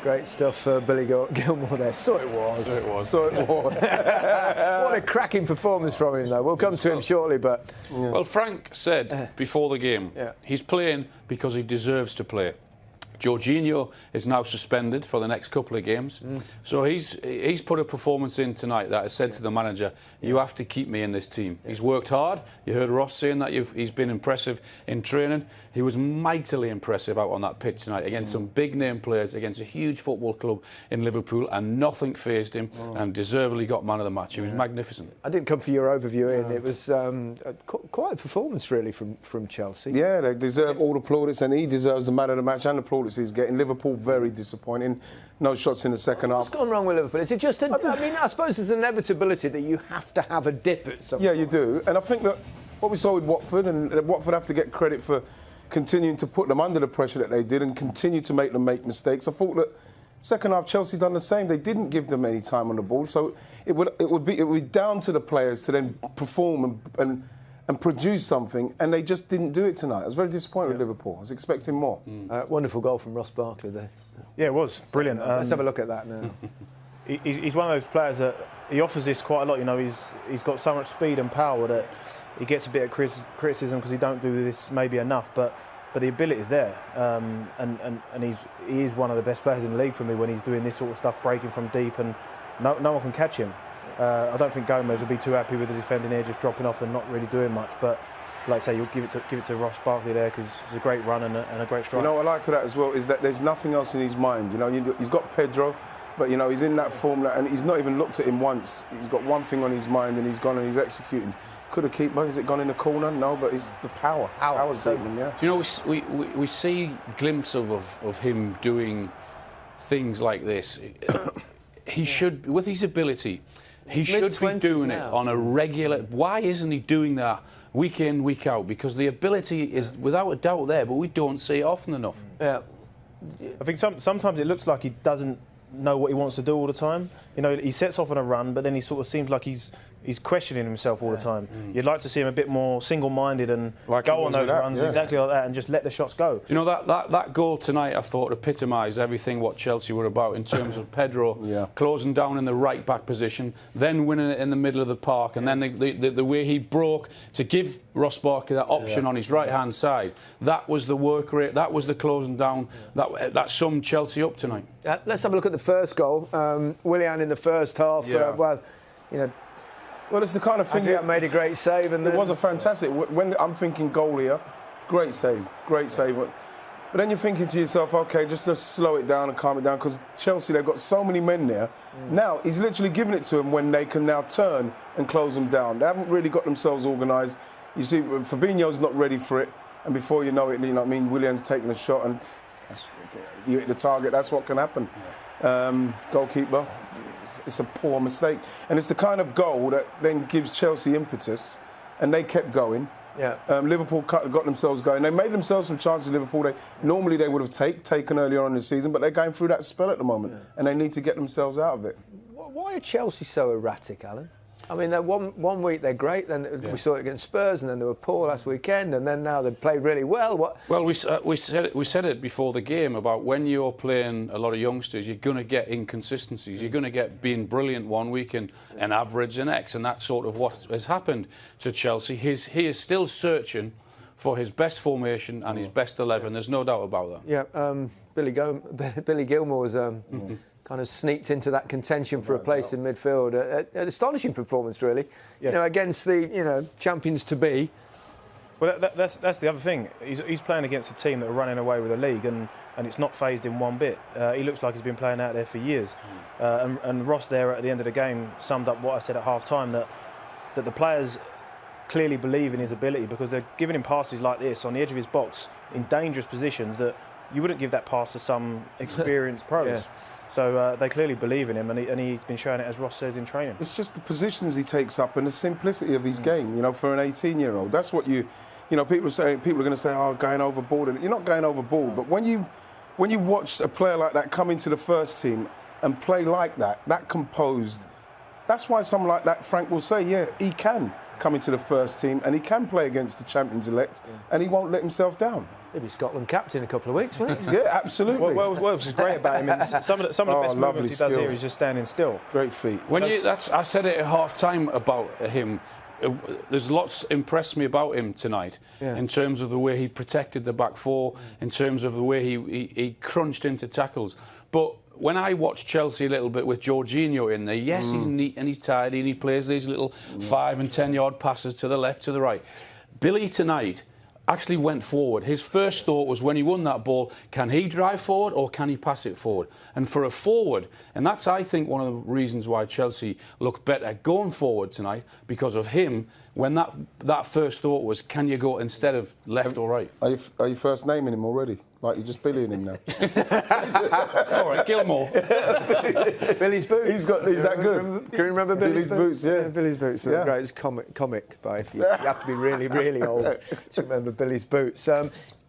Great stuff for Billy Gilmour there. So it was. So it was. What a cracking performance from him, though. We'll come to him shortly, but... Yeah. Well, Frank said before the game, he's playing because he deserves to play. Jorginho is now suspended for the next couple of games. So he's put a performance in tonight that has said to the manager, you have to keep me in this team. He's worked hard. You heard Ross saying that he's been impressive in training. He was mightily impressive out on that pitch tonight against some big-name players, against a huge football club in Liverpool, and nothing fazed him, and deservedly got man of the match. He was magnificent. I didn't come for your overview, Ian. It was quite a performance, really, from Chelsea. Yeah, they deserve all the plaudits, and he deserves the man of the match and the plaudits he's getting. Liverpool, very disappointing. No shots in the second half. What's gone wrong with Liverpool? Is it just... I suppose there's an inevitability that you have to have a dip at some point. Yeah, you do. And I think that what we saw with Watford, and Watford have to get credit for continuing to put them under the pressure that they did and continue to make them make mistakes. I thought that second half Chelsea done the same. They didn't give them any time on the ball, so it would be down to the players to then perform and produce something, and they just didn't do it tonight. I was very disappointed with Liverpool. I was expecting more. Wonderful goal from Ross Barkley there. Yeah, it was brilliant. Let's have a look at that now. He's one of those players that he offers this quite a lot. You know, he's got so much speed and power that he gets a bit of criticism because he don't do this maybe enough, but the ability is there, and he is one of the best players in the league for me when he's doing this sort of stuff, breaking from deep, and no one can catch him. I don't think Gomez will be too happy with the defending here, just dropping off and not really doing much. But like I say, you'll give it to Ross Barkley there because it's a great run and a great strike. You know what I like with that as well is that there's nothing else in his mind. You know, he's got Pedro, but you know he's in that form and he's not even looked at him once. He's got one thing on his mind and he's gone and he's executing. Could have kept, has it gone in the corner? No, but it's the power. Power's beating him, yeah. Do you know, we see glimpses of him doing things like this. He should, with his ability, he should be doing it on a regular... Why isn't he doing that week in, week out? Because the ability is without a doubt there, but we don't see it often enough. Yeah. I think sometimes it looks like he doesn't know what he wants to do all the time. You know, he sets off on a run, but then he sort of seems like he's questioning himself all the time. You'd like to see him a bit more single-minded and like go on those runs exactly like that and just let the shots go. You know, that goal tonight, I thought, epitomised everything what Chelsea were about in terms of Pedro closing down in the right-back position, then winning it in the middle of the park, and then the way he broke to give Ross Barkley that option on his right-hand side. That was the work rate, that was the closing down, that summed Chelsea up tonight. Let's have a look at the first goal. Willian in the first half, well, you know... Well, it's the kind of thing that made a great save. And it was a fantastic... When I'm thinking goal here, great save. But then you're thinking to yourself, OK, just to slow it down and calm it down, because Chelsea, they've got so many men there. Now, he's literally giving it to them when they can now turn and close them down. They haven't really got themselves organised. You see, Fabinho's not ready for it. And before you know it, you know what I mean, Willian's taking a shot and you hit the target. That's what can happen. Goalkeeper... It's a poor mistake. And it's the kind of goal that then gives Chelsea impetus, and they kept going. Yeah. Liverpool got themselves going. They made themselves some chances, Liverpool. Normally they would have taken earlier on in the season, but they're going through that spell at the moment, and they need to get themselves out of it. Why are Chelsea so erratic, Alan? I mean, one week they're great, then we saw it against Spurs, and then they were poor last weekend, and then now they've played really well. Well, we said it before the game about when you're playing a lot of youngsters, you're going to get inconsistencies. You're going to get being brilliant one week and average the next, and that's sort of what has happened to Chelsea. He is still searching for his best formation and his best 11. There's no doubt about that. Yeah, Billy Gilmour was... kind of sneaked into that contention for a place in midfield. An astonishing performance, really. Yeah. You know, against the champions to be. Well, that's the other thing. He's playing against a team that are running away with the league, and it's not phased him one bit. He looks like he's been playing out there for years. And Ross there at the end of the game summed up what I said at half-time, that the players clearly believe in his ability because they're giving him passes like this on the edge of his box in dangerous positions that you wouldn't give that pass to some experienced pros. So they clearly believe in him, and he's been showing it, as Ross says, in training. It's just the positions he takes up and the simplicity of his game, you know, for an 18-year-old. That's what you know, people are going to say, oh, going overboard. And you're not going overboard, but when you watch a player like that come into the first team and play like that composed, that's why someone like that, Frank will say, yeah, he can. coming to the first team, and he can play against the champions-elect, and he won't let himself down. He'll be Scotland captain in a couple of weeks, won't he? Yeah, absolutely. What was great about him is some of the best movements he does here is just standing still. Great feet. I said it at half-time about him. There's lots impressed me about him tonight in terms of the way he protected the back four, in terms of the way he crunched into tackles. But when I watch Chelsea a little bit with Jorginho in there, yes, he's neat and he's tidy and he plays these little 5 and 10 yard passes to the left, to the right. Billy tonight actually went forward. His first thought was, when he won that ball, can he drive forward or can he pass it forward? And for a forward, and that's, I think, one of the reasons why Chelsea looked better going forward tonight, because of him, when that first thought was, can you go instead of left or right? Are you first naming him already? Like you're just Billying him now? All right, Gilmore. Billy's boots. He's that good. Can you remember Billy's boots? Yeah. Billy's boots. Yeah. Great. It's comic, but you have to be really, really old to remember Billy's boots.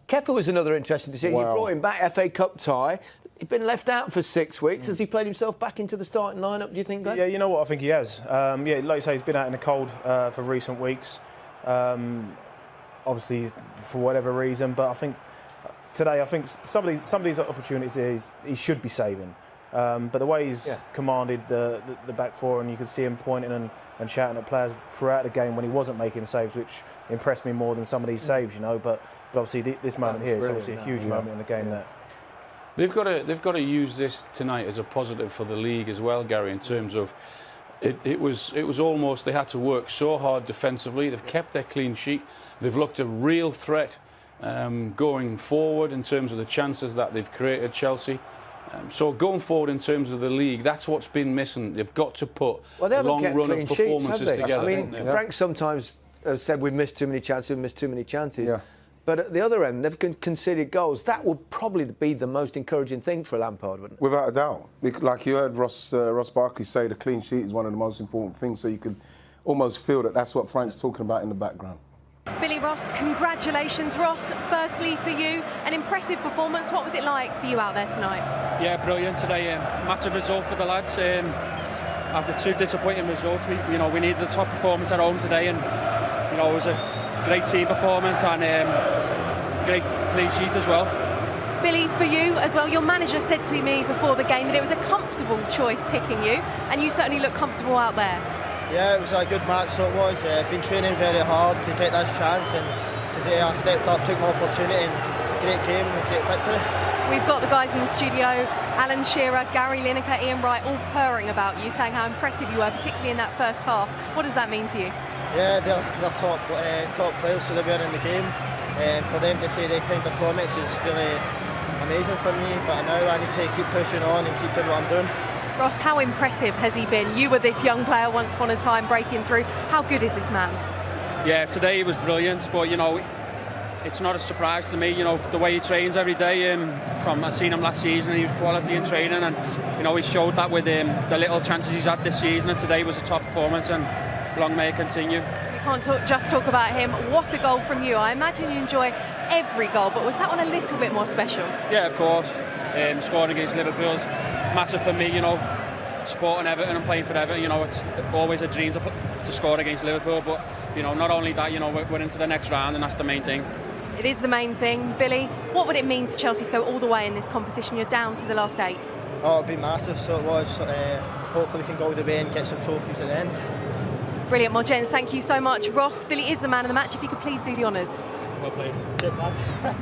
Kepa was another interesting decision. Wow. You brought him back, FA Cup tie. He'd been left out for 6 weeks. Has he played himself back into the starting lineup, do you think, Glenn? Yeah, you know what? I think he has. Like you say, he's been out in the cold for recent weeks. Obviously, for whatever reason, but I think today, some of these opportunities he should be saving. But the way he's commanded the back four, and you could see him pointing and shouting at players throughout the game when he wasn't making saves, which impressed me more than some of these saves, you know. But obviously this moment here is obviously a huge moment in the game. That they've got to use this tonight as a positive for the league as well, Gary. In terms of it was almost, they had to work so hard defensively. They've kept their clean sheet. They've looked a real threat going forward in terms of the chances that they've created, Chelsea. So going forward in terms of the league, that's what's been missing. They've got to put a long run of performances together. I mean, Frank sometimes said we've missed too many chances. Yeah. But at the other end, they've conceded goals. That would probably be the most encouraging thing for Lampard, wouldn't it? Without a doubt. Like you heard Ross Barkley say, the clean sheet is one of the most important things, so you could almost feel that that's what Frank's talking about in the background. Billy, Ross, congratulations. Ross, firstly for you, an impressive performance. What was it like for you out there tonight? Yeah, brilliant today. Massive result for the lads. After 2 disappointing results, we needed the top performance at home today, and it was a great team performance and great clean sheet as well. Billy, for you as well, your manager said to me before the game that it was a comfortable choice picking you, and you certainly look comfortable out there. Yeah, it was a good match, so it was. Been training very hard to get this chance, and today I stepped up, took my opportunity, and great game, and great victory. We've got the guys in the studio, Alan Shearer, Gary Lineker, Ian Wright, all purring about you, saying how impressive you were, particularly in that first half. What does that mean to you? Yeah, they're top players, so they were in the game, and for them to say their kind of comments is really amazing for me, but now I need to keep pushing on and keep doing what I'm doing. Ross, how impressive has he been? You were this young player once upon a time breaking through. How good is this man? Yeah, today he was brilliant, but it's not a surprise to me. The way he trains every day. I seen him last season, he was quality in training, and he showed that with the little chances he's had this season. And today was a top performance, and long may it continue. We can't just talk about him. What a goal from you! I imagine you enjoy every goal, but was that one a little bit more special? Yeah, of course. Scoring against Liverpool's massive for me. Supporting Everton and playing for Everton. It's always a dream to score against Liverpool. But not only that, we're into the next round, and that's the main thing. It is the main thing, Billy. What would it mean to Chelsea to go all the way in this competition? You're down to the last 8. Oh, it'd be massive. So it was. Hopefully we can go all the way and get some trophies at the end. Brilliant. Well, gents, thank you so much. Ross, Billy is the man of the match. If you could please do the honours. Well played. Cheers, lads.